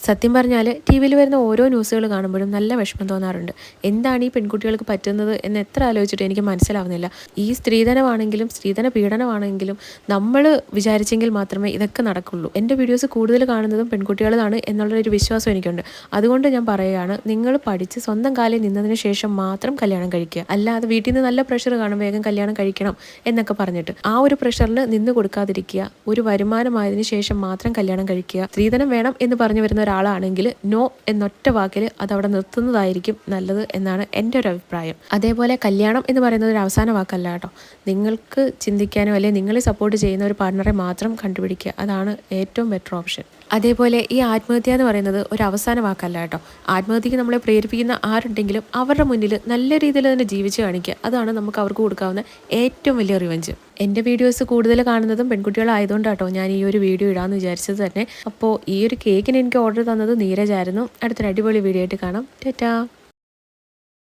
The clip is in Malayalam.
സത്യം പറഞ്ഞാൽ ടി വിയിൽ വരുന്ന ഓരോ ന്യൂസുകൾ കാണുമ്പോഴും നല്ല വിഷമം തോന്നാറുണ്ട്. എന്താണ് ഈ പെൺകുട്ടികൾക്ക് പറ്റുന്നത് എന്ന് എത്ര ആലോചിച്ചിട്ട് എനിക്ക് മനസ്സിലാവുന്നില്ല. ഈ സ്ത്രീധനമാണെങ്കിലും സ്ത്രീധന പീഡനമാണെങ്കിലും നമ്മൾ വിചാരിച്ചെങ്കിൽ മാത്രമേ ഇതൊക്കെ നടക്കുള്ളൂ. എൻ്റെ വീഡിയോസ് കൂടുതൽ കാണുന്നതും പെൺകുട്ടികളാണ് എന്നുള്ളൊരു വിശ്വാസം എനിക്കുണ്ട്. അതുകൊണ്ട് ഞാൻ പറയുകയാണ്, നിങ്ങൾ പഠിച്ച് സ്വന്തം കാലിൽ നിന്നതിന് ശേഷം മാത്രം കല്യാണം കഴിക്കുക. അല്ലാതെ വീട്ടിൽ നിന്ന് നല്ല പ്രഷർ കാണും വേഗം കല്യാണം കഴിക്കണം എന്നൊക്കെ പറഞ്ഞിട്ട് ആ ഒരു പ്രഷറിന് നിന്ന് കൊടുക്കാതിരിക്കുക. ഒരു വരുമാനമായതിനു ശേഷം മാത്രം കല്യാണം കഴിക്കുക. സ്ത്രീധനം വേണം എന്ന് പറഞ്ഞു വരുന്ന ഒരാളാണെങ്കിൽ നോ എന്നൊറ്റ വാക്കിൽ അതവിടെ നിർത്തുന്നതായിരിക്കും നല്ലത് എന്നാണ് എൻ്റെ ഒരു അഭിപ്രായം. അതേപോലെ കല്യാണം എന്ന് പറയുന്നത് ഒരു അവസാന വാക്കല്ല കേട്ടോ. നിങ്ങൾക്ക് ചിന്തിക്കാനോ അല്ലെങ്കിൽ നിങ്ങളെ സപ്പോർട്ട് ചെയ്യുന്ന ഒരു പാർട്ണറെ മാത്രം കണ്ടുപിടിക്കുക. അതാണ് ഏറ്റവും ബെറ്റർ ഓപ്ഷൻ. അതേപോലെ ഈ ആത്മഹത്യ എന്ന് പറയുന്നത് ഒരു അവസാന വാക്കല്ല കേട്ടോ. ആത്മഹത്യക്ക് നമ്മളെ പ്രേരിപ്പിക്കുന്ന ആരുണ്ടെങ്കിലും അവരുടെ മുന്നിൽ നല്ല രീതിയിൽ തന്നെ ജീവിച്ച് കാണിക്കുക. അതാണ് നമുക്ക് അവർക്ക് കൊടുക്കാവുന്ന ഏറ്റവും വലിയ റിവെഞ്ച്. എൻ്റെ വീഡിയോസ് കൂടുതൽ കാണുന്നതും പെൺകുട്ടികളായതുകൊണ്ടാട്ടോ ഞാൻ ഈ ഒരു വീഡിയോ ഇടാമെന്ന് വിചാരിച്ചത് തന്നെ. അപ്പോൾ ഈ ഒരു കേക്കിന് എനിക്ക് ഓർഡർ തന്നത് നീരജായിരുന്നു. അടുത്തൊരു അടിപൊളി വീഡിയോ ആയിട്ട് കാണാം. ടാറ്റാ.